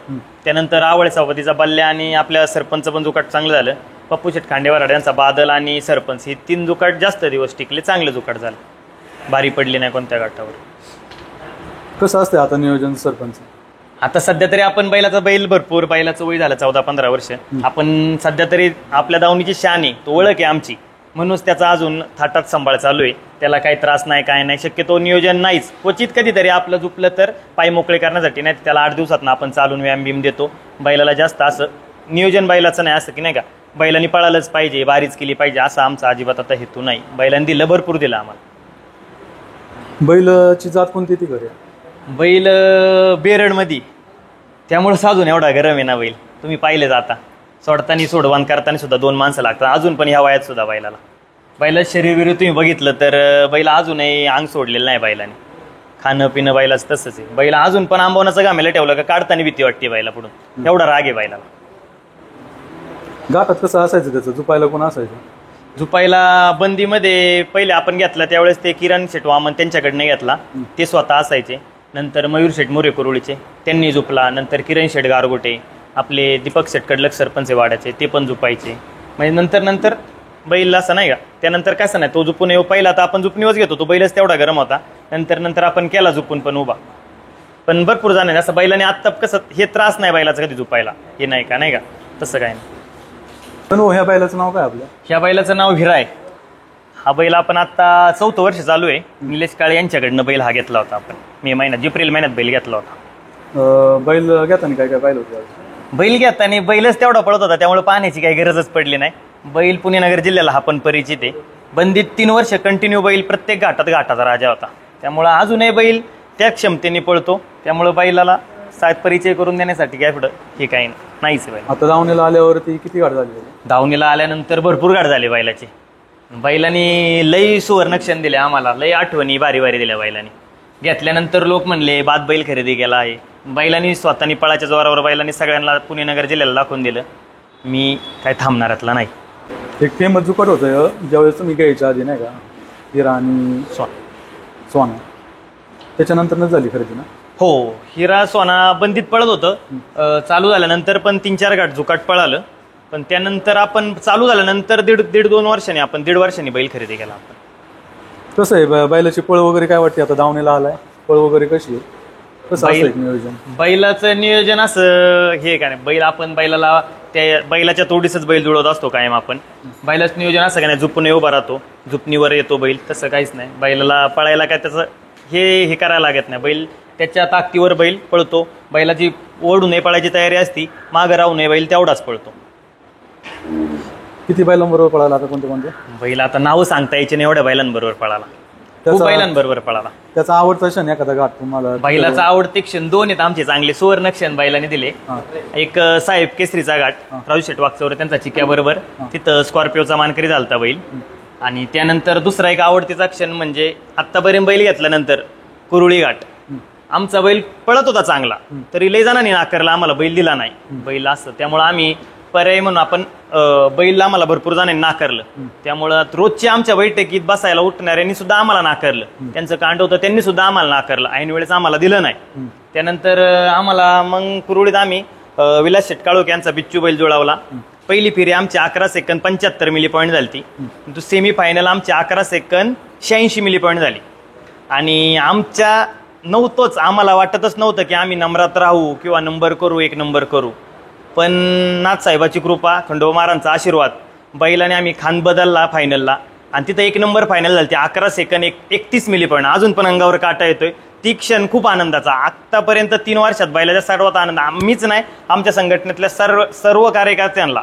त्यानंतर आवळे सभापतीचा बल्ल्या आणि आपल्या सरपंच पण जुकाट चांगलं झालं. पप्पू शेठ खांडेवाराड यांचा बादल आणि सरपंच ही 3 जुकाट जास्त दिवस टिकले, चांगले जुकाट झालं, बारी पडली नाही कोणत्या घाटावर. कसं असते आता नियोजन सरपंच? आता सध्या तरी आपण बैलाचं वय झालं 14-15 वर्ष. आपण सध्या तरी आपल्या दावणीची शान आहे, तो ओळख आहे आमची, म्हणूनच त्याचा अजून थाटात सांभाळ चालू आहे. त्याला काही त्रास नाही, काय नाही. शक्यतो नियोजन नाहीच, क्वचित कधीतरी आपलं झुपलं तर पाय मोकळे करण्यासाठी, नाही त्याला 8 दिवसात आपण चालून व्यायाम बिम देतो. बैलाला जास्त असं नियोजन बैलाचं नाही असं की नाही का बैलांनी पळालंच पाहिजे, बारीच केली पाहिजे, असं आमचा अजिबात आता हेतू नाही. बैलांनी भरपूर दिलं आम्हाला. बैलची जात कोणती ती घरी? बैल बेरडमध्ये, त्यामुळे साजून एवढा गरम आहे ना बैल. तुम्ही पाहिले जाता सोडताना सोडवान करताना सुद्धा 2 माणसं लागतात, अजून पण ह्या वयात सुद्धा बैलाचं शरीर विरू तुम्ही बघितलं तर बैल अजूनही अंग सोडलेलं नाही बैलाने. खाणं पिणं बैलाचं तसंच आहे. बैल अजून पण आंबवण्याचं गामेला ठेवलं का काढताना भीती वाटते बैला पुढून, एवढा राग आहे बैलाला. घाटात कसं असायचं त्याचं, झुपायला कोण असायचं? झुपायला बंदीमध्ये पहिले आपण घेतला त्यावेळेस ते किरण शेठ वामन त्यांच्याकडनं घेतला, ते स्वतः असायचे. नंतर मयूर शेठ मोरे कुरुळीचे त्यांनी झुपला. नंतर किरण शेठ गारगोटे, आपले दीपक शेठ कडलक सरपंच वाड्याचे, ते पण झुपायचे. म्हणजे नंतर बैल असं नाही का, त्यानंतर कसं नाही तो झुपून येऊ. पहिला तर आपण झुपणीवच घेतो, तो बैलच तेवढा गरम होता. नंतर आपण केला झुपून पण उभा. पण भरपूर जाणे असं बैलाने आत्ता कसं हे त्रास नाही बैलाचं कधी झुपायला, हे नाही का तसं काय नाही. पण ह्या बैलाचं नाव काय आपलं? ह्या बैलाचं नाव हिरा आहे. हा बैल आपण आता 4थं वर्ष चालू आहे. निलेश काळे यांच्याकडनं बैल हा घेतला होता आपण एप्रिल महिन्यात बैल घेतला होता. बैल घेताना काय पाहिलं होतं? बैल घेताना बैलच तेवढा पळत होता, त्यामुळे पाहण्याची काही गरजच पडली नाही. बैल पुणे-नगर जिल्ह्याला हा पण परिचित आहे. बंदीत 3 वर्ष कंटिन्यू बैल प्रत्येक घाटाचा राजा होता. त्यामुळं अजूनही बैल त्या क्षमतेने पळतो. त्यामुळं बैलाला परिचय करून देण्यासाठी काय पुढं हे काही नाहीच. बैल आता दावणीला आल्यावरती किती गाठ झाली? दावणीला आल्यानंतर भरपूर गाठ झाली बैलाची. बैलांनी लई सुवर्णक्षण दिले आम्हाला, लई आठवणी भारी दिल्या बैलांनी. घेतल्यानंतर लोक म्हणले बाद बैल खरेदी केला आहे. बैलांनी स्वतःनी पळाच्या जोरावर बैलांनी सगळ्यांना पुणे-नगर जिल्ह्याला दाखवून दिलं. मी काय थांबणारातला नाही. एक फेमस जुकाट होतं ज्यावेळेस तुम्ही घ्यायच्या आधी नाही का, हिरा आणि सोना, त्याच्यानंतरच झाली खरेदी ना? हो, हिरा सोना बंदीत पळत होतं. चालू झाल्यानंतर पण 3-4 गाठ जुकाट पळालं. पण त्यानंतर आपण चालू झाल्यानंतर 1.5 वर्षांनी बैल खरेदी केला आपण. कसं आहे बैलाची पळ वगैरे काय वाटते आता दावणीला आलाय, पळ वगैरे कशी आहे? कसं असतं एक नियोजन? बैलाचं नियोजन असं हे का नाही, आपण बैलाला त्या बैलाच्या तोडीसच बैल जुळवत असतो कायम आपण. बैलाचं नियोजन असं का नाही, झुपणे उभा राहतो, झुपणीवर येतो बैल, तसं काहीच नाही. बैलाला पळायला काय त्याचं हे करायला लागत नाही. बैल त्याच्या ताकदीवर बैल पळतो. बैलाची ओढू नये पळायची तयारी असती, मागं राहू नये बैल तेवढाच पळतो. किती बैलांबरोबर पळाला आता, कोणते कोणते? बैल आता नावं सांगता यायचे नाही, एवढ्या बैलांबरोबर पळाला, खूप बैलांबरोबर पळाला. त्याचा आवडता क्षण एखादा घाट तुम्हाला? बैलाचा आवडते क्षण दोन आहेत आमचे चांगले, सुवर्ण क्षण बैलाने दिले. एक साहेब केसरीचा घाट, राजू शेट वागचौरे त्यांचा चिक्या बरोबर, तिथं स्कॉर्पिओचा मानकरी झालता बैल. आणि त्यानंतर दुसरा एक आवडतीचा क्षण म्हणजे आत्तापर्यंत बैल घेतल्यानंतर कुरुळी घाट. आमचा बैल पळत होता चांगला, तरी लय जणांनी नाकारला, आम्हाला बैल दिला नाही बैल असं. त्यामुळे आम्ही पर्याय म्हणून आपण बैल आम्हाला भरपूर जणांनी नाकारलं. त्यामुळं रोजच्या आमच्या बैठकीत बसायला उठणाऱ्यांनी सुद्धा आम्हाला नाकारलं. त्यांचं कांड होतं त्यांनी सुद्धा आम्हाला नाकारलं, ऐन वेळेस आम्हाला दिलं नाही. त्यानंतर आम्हाला मग कुरुळीत आम्ही विलास शेट काळोख यांचा बिच्चू बैल जुळवला. पहिली फेरी आमची 11 सेकंद 75 मिली पॉईंट झाली. सेमी फायनल आमची 11 सेकंद 86 मिली पॉईंट झाली. आणि आमच्या नव्हतंच, आम्हाला वाटतच नव्हतं की आम्ही नंबरात राहू किंवा नंबर करू, एक नंबर करू. पण नाथसाहेबाची कृपा, खंडोबा महाराजांचा आशीर्वाद, बैलाने आम्ही खान बदलला फायनलला आणि तिथं एक नंबर फायनल झाली. 11 सेकंद 31 मिली पॉईंट. अजून पण अंगावर काटा येतोय. ती क्षण खूप आनंदाचा. आत्तापर्यंत 3 वर्षात बैलाच्या सर्वात आनंद, आम्हीच नाही आमच्या संघटनेतल्या सर्व कार्यकर्त्यांना,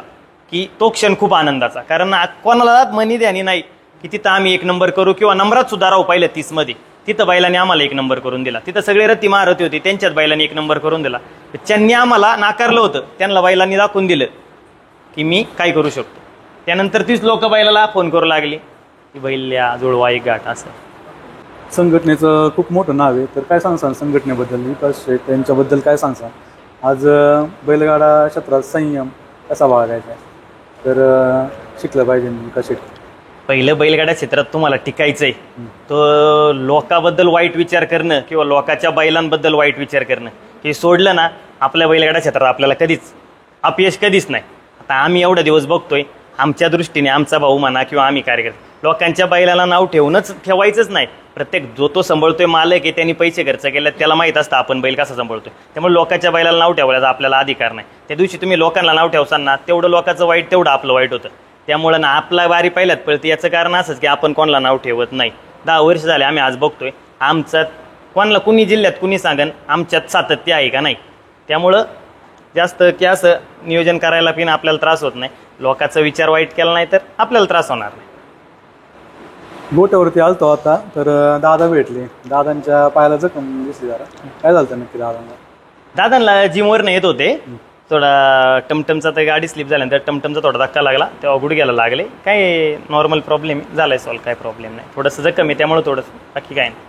की तो क्षण खूप आनंदाचा. कारण कोणाला मनी द्यानी नाही की तिथं आम्ही एक नंबर करू किंवा नंबरात सुद्धा राहू. पहिल्या 30 मध्ये तिथं बैलाने आम्हाला एक नंबर करून दिला. तिथं सगळे रती महारथी होती, त्यांच्यात बैलाने एक नंबर करून दिला. त्यांनी आम्हाला नाकारलं होतं, त्यांना बैलांनी दाखवून दिलं की मी काय करू शकतो. त्यानंतर तीच लोक बैलाला फोन करू लागली की बैल या जुळवा एक घाट. असं संघटनेचं खूप मोठं नाव आहे, तर काय सांगसान संघटनेबद्दल, विकास शेट त्यांच्याबद्दल काय सांगसान? आज बैलगाडा क्षेत्रात संयम कसा बाळगायचा आहे, तर शिकलं पाहिजे विकास शेट. पहिलं बैलगाड्या क्षेत्रात तुम्हाला टिकायचंय, तो लोकांबद्दल वाईट विचार करणं किंवा लोकांच्या बैलांबद्दल वाईट विचार करणं हे सोडलं ना, आपल्या बैलगाड्या क्षेत्रात आपल्याला कधीच अपयश कधीच नाही. आता आम्ही एवढा दिवस बघतोय, आमच्या दृष्टीने आमचा भाऊ म्हणा किंवा आम्ही कार्यकर्ते, लोकांच्या बैलाला नाव ठेवायचंच नाही. प्रत्येक जो तो सांभाळतोय मालक आहे, त्यांनी पैसे खर्च केले, त्याला माहित असतं आपण बैल कसा सांभाळतोय. त्यामुळे लोकांच्या बैलाला नाव ठेवायचा आपल्याला अधिकार नाही. त्या दिवशी तुम्ही लोकांना नाव ठेवसान ना, तेवढं लोकांचं वाईट तेवढं आपलं वाईट होतं. त्यामुळं ना आपला बारी पहिल्यात पळते. याचं कारण असंच की आपण कोणाला नाव ठेवत नाही. 10 वर्ष झाले आम्ही आज बघतोय, आमच्यात कोणाला कुणी जिल्ह्यात कुणी सांगन आमच्यात सातत्य आहे का नाही. त्यामुळं जास्त की असं नियोजन करायला पिन आपल्याला त्रास होत नाही. लोकांचा विचार वाईट केला नाही तर आपल्याला त्रास होणार नाही. गोट्यावरती आलतो आता, तर दादा भेटले. दादांच्या पायाला जखम दिसली जरा, काय झालं नक्की दादांना? दादांना जिमवरनं येत होते, थोडा टमटमचा तर गाडी स्लिप झाल्यानंतर टमटमचा थोडा धक्का लागला, तेव्हा गुडघ्याला लागले. काय नॉर्मल प्रॉब्लेम झालाय, सॉल्व काय प्रॉब्लेम नाही. थोडंसं जखम आहे त्यामुळे थोडंसं, बाकी काय नाही.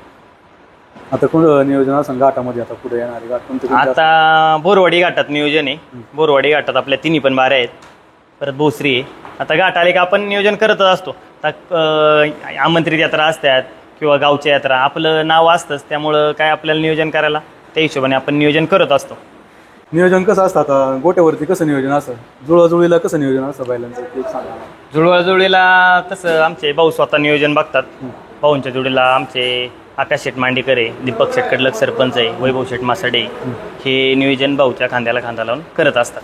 आता कोण नियोजन असं घाटामध्ये आता पुढे येणारी घाट कोणते? आता बोरवाडी घाटात नियोजन आहे. बोरवाडी घाटात आपल्या तिन्ही पण बाऱ्या आहेत, परत भोसरी आहे. आता घाट आले का आपण नियोजन करतच असतो. आता आमंत्रित यात्रा असतात किंवा गावच्या यात्रा, आपलं नाव असतंच. त्यामुळं काय आपल्याला नियोजन करायला त्या हिशोबाने आपण नियोजन करत असतो. नियोजन कसं असतं आता गोट्यावरती, कसं नियोजन असतं? जुळवाजुळीला कसं नियोजन असतं बैलांचं ते सांगा. जुळवाजुळीला तसं आमचे भाऊ स्वतः नियोजन बघतात. भाऊंच्या जोडीला आमचे आकाश शेट मांडेकर आहे, दीपक शेट कडलक सरपंच आहे, वैभव शेट मासाडे, हे नियोजन भाऊच्या खांद्याला खांदा लावून करत असतात.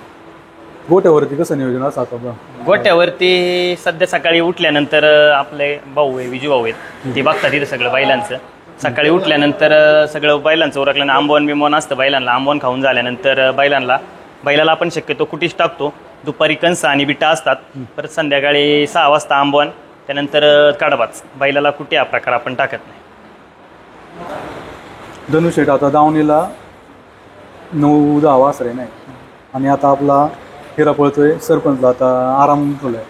गोट्यावरती कसं नियोजन असतं आता? गोट्यावरती सध्या सकाळी उठल्यानंतर आपले भाऊ आहे, विजू भाऊ आहेत, ते बघतात तिथं सगळं बैलांचं. सकाळी उठल्यानंतर सगळं बैलांचं उरकल्यानं आंबवण बिंबवण असतं बैलांना. आंबवण खाऊन झाल्यानंतर बैलाला आपण शक्यतो कुटीस टाकतो. दुपारी कंस आणि बिटा असतात. परत संध्याकाळी 6 वाजता आंबवण, त्यानंतर कडबाच. बैलाला कुठे हा प्रकार आपण टाकत नाही. धनुशेट आता दावणीला 9-10 वासरे नाही, आणि आता आपला हिरा पळतोय सरपंचला आता आराम ठेवलाय.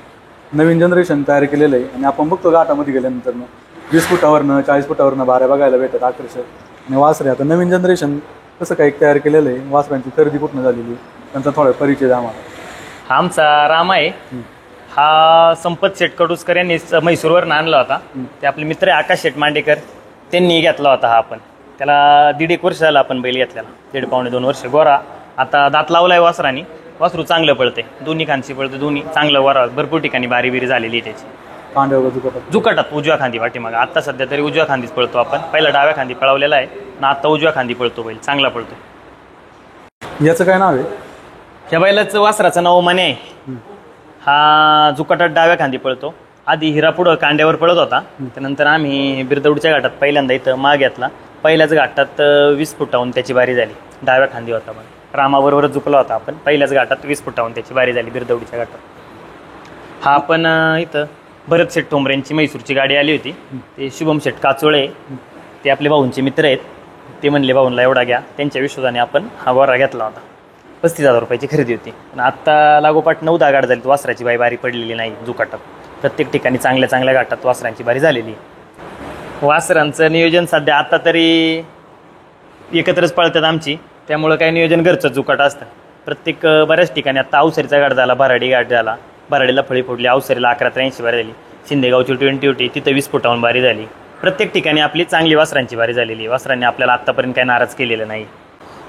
नवीन जनरेशन तयार केलेलं आहे, आणि आपण बघतो घाटामध्ये गेल्यानंतर 20 फुटावरनं 40 फुटावरनं बाऱ्या बघायला भेटतात आकर्षक. आणि वासरे आता नवीन जनरेशन कसं काही तयार केलेलं आहे, वासरांची खरेदी कुठनं झालेली, त्यांचा थोडा परिचय द्या आम्हाला. हा आमचा राम आहे. हा संपत शेट कडुसकर यांनी म्हैसूरवरून आणला होता. ते आपले मित्र आहे आकाश शेट मांडेकर, त्यांनी घेतला होता हा. आपण त्याला 1.5 वर्ष झालं आपण बैल घेतल्याला, 1.5-2 वर्ष. गोरा आता दात लावलाय वासरानी. वासरू चांगलं पळते, दोन्ही खांची पळते, दोन्ही चांगलं वरा. भरपूर ठिकाणी बारी बिरी झालेली त्याची. कांड्यावर जुकाटात जुकाटात उजव्या खांदी पाठीमागं. आता सध्या तरी उजव्या खांदीच पळतो आपण. पहिला डाव्या खांदी पळवलेला आहे आणि आता उजव्या खांदी पळतो बैल. चांगला पळतो. याचं काय नाव आहे? ह्या बैलाचं वासराचं नाव मने आहे. हा जुकाटात डाव्या खांदी पळतो. आधी हिरा पुढं कांड्यावर पळत होता. त्यानंतर आम्ही बिरदवडीच्या घाटात पहिल्यांदा इथं माग घेतला. पहिल्याच घाटात 20 फुटाहून त्याची बारी झाली. डाव्या खांदी होता पण रामाबरोबरच झुकला होता आपण. पहिल्याच घाटात 20 फुटाहून त्याची बारी झाली बिरदवडीच्या घाटात. हा आपण इथं भरत शेठ ठोंबरेंची म्हैसूरची गाडी आली होती. ते शुभम शेठ काचोळे ते आपले भाऊंचे मित्र आहेत. ते म्हणले भाऊंला एवढा घ्या. त्यांच्या विश्वासाने आपण हा गोरा घेतला होता. 35,000 रुपयाची खरेदी होती. पण आत्ता लागोपाठ 9-10 गाठ झाली. वासराची बारी पडलेली नाही जुकाटात. प्रत्येक ठिकाणी चांगल्या चांगल्या घाटात वासरांची बारी झालेली. वासरांचं नियोजन सध्या आता तरी एकत्रच पळतात आमची. त्यामुळं काही नियोजन घरचं जुकाट असतं. प्रत्येक बऱ्याच ठिकाणी आता अवसरीचा घाट झाला, भराडी घाट झाला. भराडीला फळी फोडली, अवसरीला 11-83 बारी झाली. शिंदेगावची 20 होती, तिथं 20 फुटाहून बारी झाली. प्रत्येक ठिकाणी आपली चांगली वासरांची बारी झालेली आहे. वासरांनी आपल्याला आत्तापर्यंत काही नाराज केलेलं नाही.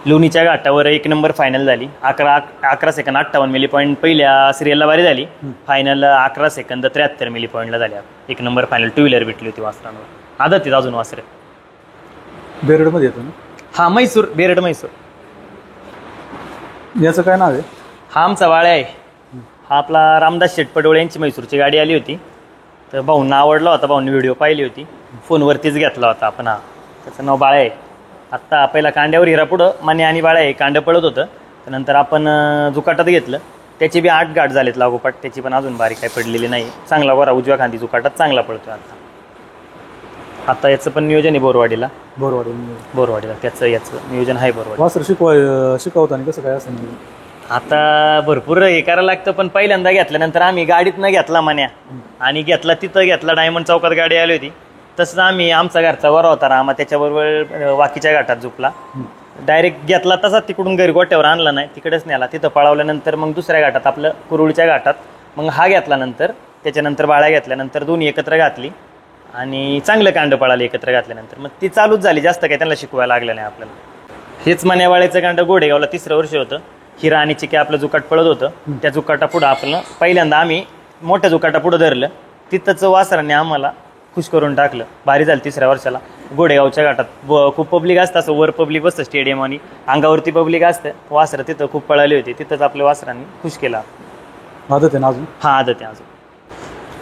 लोणीच्या घाटावर 1 नंबर फायनल झाली. 11 सेकंद 58 मिली पॉईंट पहिल्या सिरियलला बारी झाली. फायनल 11 सेकंद 73 मिली पॉईंटला झाल्या. 1 नंबर फायनल 2 व्हीलर भेटली होती वासरांवर. आदत अजून वासरे. बेरडमध्ये येतो ना? हा म्हैसूर, बेरड म्हैसूर. याचं काय नाव आहे? हा आमचा बाळ्या आहे. हा आपला रामदास शेठ पडोळे यांची म्हैसूरची गाडी आली होती. तर भाऊंना आवडला होता. भाऊंनी व्हिडिओ पाहिली होती. फोनवरतीच घेतला होता आपण. हा त्याचं नाव बाळ्या आहे. आत्ता पहिला कांड्यावर हिरा पुढं मने आणि बाळ्या आहे कांडं पळत होतं. त्यानंतर आपण जुकाटात घेतलं. त्याची बी 8 गाठ झालेत लागोपाठ. त्याची पण अजून बारी काही पडलेली नाही. चांगला गोरा उजव्या खांदी जुकाटात चांगला पळतो आता याचं पण नियोजन आहे बोरवाडीला. बोरवाडीला याचं नियोजन आहे बोरवाडी. वासर शिकवताना कसं काय असं? आता भरपूर हे करायला लागतं. पण पहिल्यांदा घेतल्यानंतर आम्ही गाडीत न घेतला मन्या आणि घेतला तिथं घेतला. डायमंड चौकात गाडी आली होती. तसंच आम्ही आमचा घरचा वरा होता रामा, त्याच्याबरोबर वाकीच्या घाटात झोपला. डायरेक्ट घेतला तसा तिकडून घरी गोट्यावर आणला नाही, तिकडेच नेला. तिथं पळवल्यानंतर मग दुसऱ्या घाटात आपलं कुरुळच्या घाटात मग हा घेतल्यानंतर त्याच्यानंतर बाळ्या घेतल्यानंतर दोन्ही एकत्र घातली आणि चांगलं कांड पळाले एकत्र घातल्यानंतर. मग ती चालूच झाली. जास्त काही त्यांना शिकवायला लागलं नाही आपल्याला. हेच मन्यावाळ्याचं कांड गोडेगावला 3रं वर्ष होतं. हिरा आणि चिके आपलं जुकाट पळत होतं. त्या जुकाटा पुढं आपलं पहिल्यांदा आम्ही मोठ्या जुकाटा पुढं धरलं. तिथंच वासरांनी आम्हाला खुश करून टाकलं. भारी झालं 3ऱ्या वर्षाला. गोडेगावच्या घाटात खूप पब्लिक असतं. असं वर पब्लिक बसतं स्टेडियम आणि अंगावरती पब्लिक असतं. वासरं तिथं खूप पळाली होती. तिथंच आपल्या वासरांनी खुश केला. आदत आहे ना अजून? हा आदत आहे अजून.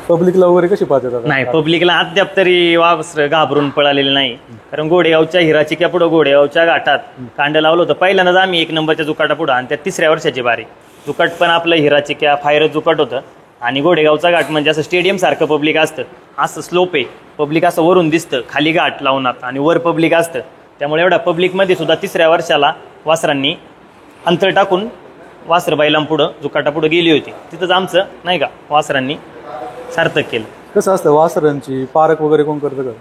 पब्लिकला वगैरे कशी पाहतात? नाही, पब्लिकला अद्याप तरी वासरं घाबरून पळालेलं नाही. कारण गोडेगावच्या हिराचिक्या पुढं गोडेगावच्या घाटात कांड लावलं होतं. पहिल्यांदाच आम्ही 1 नंबरच्या जुकाटा पुढं आणि त्या 3ऱ्या वर्षाची बारी. जुकाट पण आपलं हिराचिक्या फायर जुकाट होतं आणि गोडेगावचा घाट म्हणजे असं स्टेडियम सारखं पब्लिक असतं. असं स्लोप आहे. पब्लिक असं वरून दिसतं, खाली घाट लावणार आणि वर पब्लिक असतं. त्यामुळे एवढ्या पब्लिकमध्ये सुद्धा 3ऱ्या वर्षाला वासरांनी अंतर टाकून वासरं बैलांपुढं जुकाटापुढं गेली होती. तिथंच आमचं नाही का वासरांनी सार्थक केलं. कसं असतं वासरांची पारख वगैरे कोण करतं का?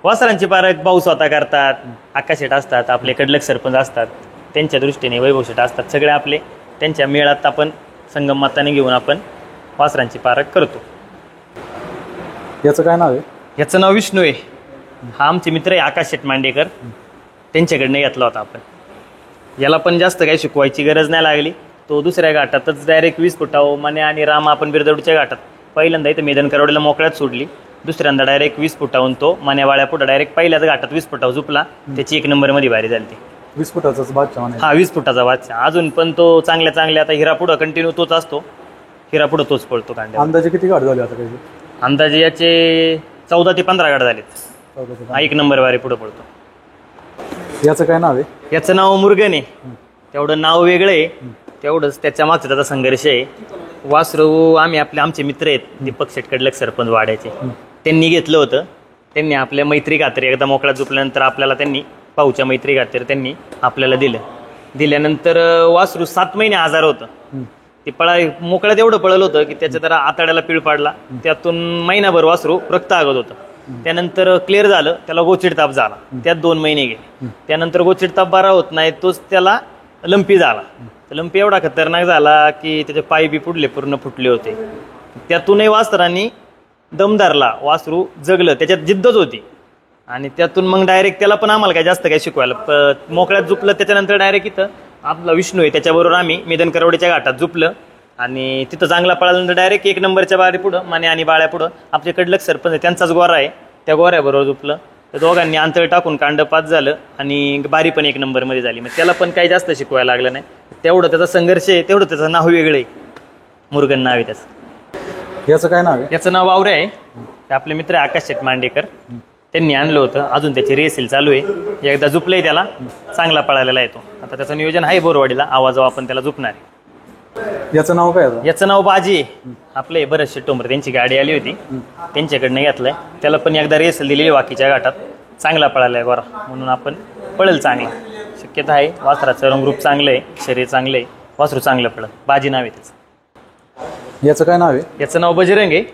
वासरांची पारख भाऊ स्वतः करतात. आकाश शेठ असतात, आपले कडलक सरपंच असतात, त्यांच्या दृष्टीने वैभव शेठ असतात. सगळे आपले त्यांच्या मेळात आपण संगम माताने घेऊन आपण वासरांची पारख करतो. याचं काय नाव आहे? याचं नाव विष्णू आहे. हा आमचे मित्र आहे आकाश शेठ मांडेकर. त्यांच्याकडनं घेतला होता आपण. याला पण जास्त काही शिकवायची गरज नाही लागली. तो दुसऱ्या घाटातच डायरेक्ट 20 फुटावर मने आणि रामा आपण बिरदवडीच्या घाटात पहिल्यांदा इथं मैदान करवडीला मोकळ्यात सोडली. दुसऱ्यांदा डायरेक्ट 20 फुटावून तो मन्यावाळ्या पुढं डायरेक्ट पहिल्याच घाटात 20 फुटावर झुपला. त्याची 1 नंबरमध्ये बारी झाली. 20 फुटाचाच बादशाह म्हणायचं. हा 20 फुटाचा बादशाह. अजून पण तो चांगल्या आता हिरा पुढं कंटिन्यू तोच असतो. हिरा पुढं तोच पळतो कांड्या. अंदाजे किती गाठ झाली आता काही? अंदाजे याचे 14 ते 15 गाठ झालेत. हा 1 नंबर बारी पुढं पळतो. याचं काय नाव आहे? याचं नाव मुरगन आहे. तेवढं नाव वेगळं आहे, तेवढंच त्याच्या मागचा त्याचा संघर्ष आहे. वासरू आमचे मित्र आहेत दीपक शेठ कडलक सरपंच वाड्याचे. त्यांनी घेतलं होतं. त्यांनी आपल्या मैत्री खातर एकदा मोकळ्यात झोपल्यानंतर आपल्याला त्यांनी भाऊच्या मैत्री खातर त्यांनी आपल्याला दिल्यानंतर वासरू 7 महिने आजार होतं. ते मोकळ्यात एवढं पळलं होतं की त्याच्या जरा आताड्याला पीळ पाडला. त्यातून महिनाभर वासरू रक्त आगत होतं. त्यानंतर क्लिअर झालं. त्याला गोचिड ताप झाला. त्यात 2 महिने गेले. त्यानंतर गोचिड ताप बरा होत नाही, तोच त्याला लंपी झाला. लंपी एवढा खतरनाक झाला की त्याचे पाय बी पूर्ण फुटले होते. त्यातूनही वासरांनी दम धरला. वासरू जगलं. त्याच्यात जिद्दच होती आणि त्यातून मग डायरेक्ट त्याला पण आम्हाला काय जास्त काय शिकवायला मोकळ्यात झुपलं. त्याच्यानंतर डायरेक्ट इथं आपला विष्णू आहे त्याच्याबरोबर आम्ही मैदान करवडीच्या घाटात झुपलं आणि तिथं चांगला पळाल्यानंतर डायरेक्ट 1 नंबरच्या बारी पुढं माने आणि बाळ्या पुढं आपले कडलक सरपंच आहे त्यांचाच गोरा आहे, त्या गोऱ्याबरोबर झुपलं. तर दोघांनी अंतर टाकून कांड 5 झालं आणि बारी पण 1 नंबरमध्ये झाली. मग त्याला पण काही जास्त शिकवायला लागलं नाही. तेवढं त्याचा संघर्ष आहे, तेवढं त्याचं नाव वेगळं आहे. मुरगन नाव आहे त्याचं. याचं काय नाव आहे? याचं नाव वावरे आहे. ते आपले मित्र आहे आकाश शेट मांडेकर, त्यांनी आणलं होतं. अजून त्याची रेसिल चालू आहे. एकदा झुपलंय त्याला, चांगला पळालेला येतो. आता त्याचं नियोजन आहे बोरवाडीला, आवाजावर आपण त्याला झुपणार आहे. याचं नाव काय आहे? याचं नाव बाजी आहे. आपले बरेच शेट्टोंबर त्यांची गाडी आली होती, त्यांच्याकडनं घेतलंय. त्याला पण एकदा रेसल दिलेली वाकीच्या घाटात, चांगला पळालाय गोरा, म्हणून आपण पळेल चांगला. शक्यता आहे. वासराचं रंगरूप चांगलं आहे, शरीर चांगलं आहे, वासरू चांगलं पळत. बाजी नाव आहे त्याचं. याचं काय नाव आहे? याचं नाव बजरंग आहे.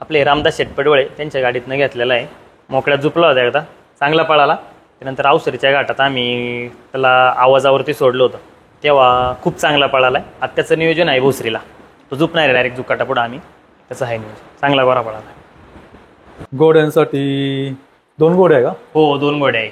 आपले रामदास शेटपडवळे त्यांच्या गाडीतनं घेतलेलं आहे. मोकळ्यात झुपला होता एकदा, चांगला पळाला. त्यानंतर अवसरीच्या घाटात आम्ही त्याला आवाजावरती सोडलं होतं, तेव्हा खूप चांगला पळाला आहे. आता त्याचं नियोजन आहे भोसरीला, तो झुपणार आहे डायरेक्ट जुकाटा पुढं. आम्ही त्याचं आहे नियोजन. चांगला गोरा पळाला आहे. घोड्यांसाठी 2 घोडे आहे का? हो, 2 घोडे आहे.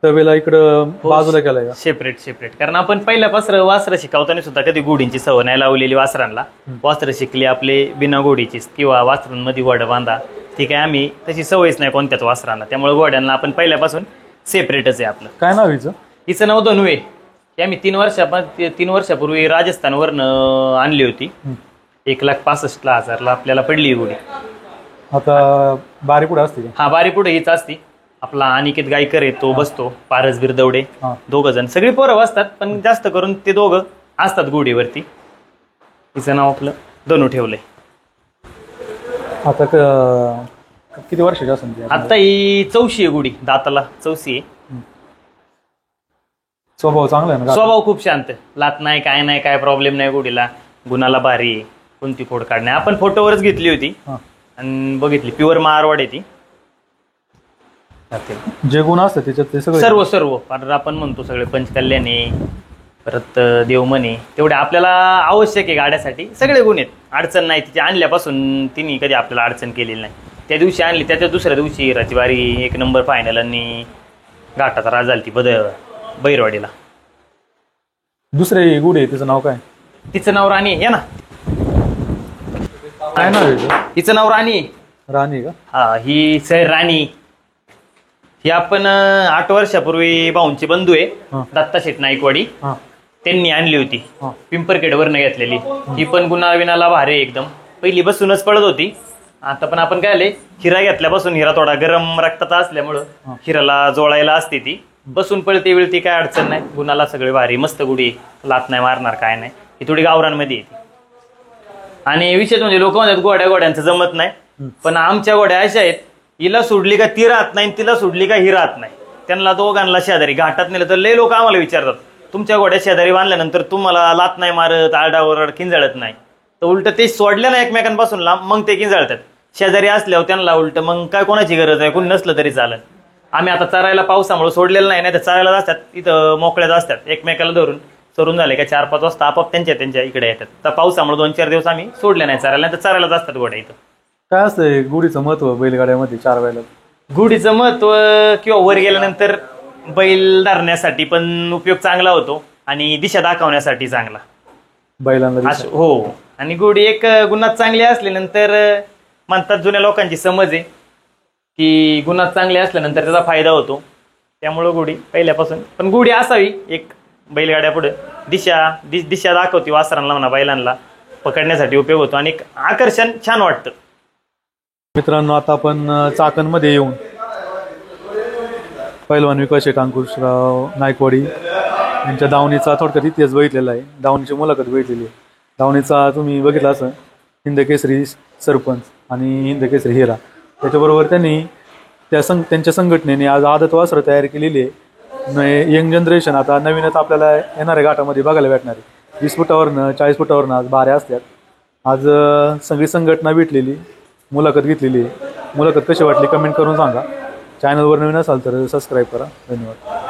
तबेला इकडं बाजूला केलाय का? सेपरेट. कारण आपण पहिल्यापासून वासरं शिकवताना सुद्धा कधी घोडींची सवय नाही लावलेली वासरांना. वासरं शिकली आपले बिना घोडीचीच, किंवा वासरांमध्ये घोडं बांधा, ती काय आम्ही तशी सवयच नाही कोणत्याच वासरांना. त्यामुळे घोड्यांना आपण पहिल्यापासून सेपरेटच आहे आपलं. काय नाव हिचं? हिचं नाव धनू आहे. की आम्ही 3 वर्षापूर्वी राजस्थानवरनं आणली होती. 1,65,000 आपल्याला पडली ही घोडी. आता बारी पुढे असते का? हा, बारी पुढे हीच असती. आपला अनिकेत गायकर आहे, तो बसतो. पारस बिरदवडे, हा. 2 जण. सगळी पोरं बसतात, पण जास्त करून ते 2 असतात घोडीवरती. तिचं नाव आपलं धनू ठेवलंय. आता किती वर्षाची असेल ती? आता ही 4शी आहे घोडी, दाताला 4शी आहे. स्वभाव चांगला आहे ना? स्वभाव खूप शांत, लात नाही, काय नाही, काय प्रॉब्लेम नाही घोडीला. गुणाला भारी आहे, कोणती फोड काढणे. आपण फोटोवरच घेतली होती हा. आणि बघितली. प्युअर मारवाड आहे ती. जे गुण असतात त्याच्यात ते सगळे सर्व कारण आपण म्हणतो सगळे पंचकल्याणे, परत देवमने, तेवढे आपल्याला आवश्यक आहे गाड्यासाठी. सगळे गुण आहेत, अडचण नाही. तिची आणल्यापासून तिने कधी आपल्याला अडचण केलेली नाही. त्या दिवशी आणली, त्याच्या दुसऱ्या दिवशी रतिवारी 1 नंबर फायनल आणि घाटाचा राज झाली ती बैरवाडीला. दुसरे गुढे तिचं नाव काय? तिचं नाव राणी आहे ना. काय नाव आहे हिचं? तिचं नाव राणी आहे. राणी का? हा, ही सर राणी. ही आपण 8 वर्षापूर्वी भाऊंची बंधू आहे, हा. दत्ता शेट नाईकवाडी, हां त्यांनी आणली होती. हां पिंपरखेडवरनं घेतलेली. ही पण गुणाविनाला भारी आहे एकदम. पहिली बसूनच पळत होती. आता पण आपण काय आले, हिरा घेतल्यापासून हिरा थोडा गरम रक्ताचा असल्यामुळं हिराला जोडायला असते ती. बसून पळते वेळती काय अडचण नाही. गुणाला सगळे भारी, मस्त गुढी, लात नाही मारणार, काय नाही. ही थोडी गावरांमध्ये येते. आणि विशेष म्हणजे लोक म्हणतात गोड्यांचं जमत नाही, पण आमच्या गोड्या अशा आहेत, हिला सोडली का ती राहत नाही, तिला सोडली का ही राहत नाही. त्यांना दोघांना शेजारी घाटात नेलं तर लय लोक आम्हाला विचारतात, तुमच्या गोड्या शेजारी बांधल्यानंतर तुम्हाला लात नाही मारत, आरडाओरड किंजळत नाही. तर उलट ते सोडल्या ना एकमेकांपासून लांब, मग ते किंजळतात. शेजारी असल्यावर त्यांना उलट मग काय कोणाची गरज आहे, कोणी नसलं तरी चालेल. आम्ही आता चरायला पावसामुळे सोडलेलं नाही, तर चरायला असतात इथं मोकळ्यात असतात, एकमेकाला धरून चरून झाले का 4-5 वाजता आपाप त्यांच्या इकडे येतात. तर पावसामुळे 2-4 दिवस आम्ही सोडले नाही चरायला, नाही तर चरायलाच असतात गोड्या इथं. काय असतंय गुढीचं महत्व बैलगाड्यामध्ये 4 बैलात? गुढीचं महत्व किंवा वर गेल्यानंतर बैल धरण्यासाठी पण उपयोग चांगला होतो आणि दिशा दाखवण्यासाठी चांगला बैलांना हो. आणि गुढी एक गुणात चांगली असल्यानंतर म्हणतात, जुन्या लोकांची समज आहे की गुणात चांगले असल्यानंतर त्याचा फायदा होतो. त्यामुळं गुढी पहिल्यापासून, पण गुढी असावी एक बैलगाड्या पुढे दिशा दाखवते वासरांना म्हणा, बैलांना पकडण्यासाठी उपयोग होतो आणि आकर्षण छान वाटतं. मित्रांनो, आता आपण चाकणमध्ये येऊन पैलवान विकास शेट अंकुशराव नायकवाडी यांच्या दावणीचा थोडक्यात इतिहास बघितलेला आहे. दावणीची मुलाखत बघितलेली आहे. दावणीचा तुम्ही बघितला असं हिंदकेसरी सरपंच आणि हिंदकेसरी हिरा, त्याच्याबरोबर त्यांनी त्यांच्या संघटनेने आज आदत वासरं तयार केलेली आहे. यंग जनरेशन आता नवीनच आपल्याला येणाऱ्या घाटामध्ये बघायला भेटणार आहे. 20 फुटावरनं 40 फुटावरनं आज बाऱ्या असतात. आज सगळी संघटना भेटलेली, मुलाखत घेतलेली आहे. मुलाखत कशी वाटली कमेंट करून सांगा. चॅनलवर नवीन असाल तर सबस्क्राईब करा. धन्यवाद.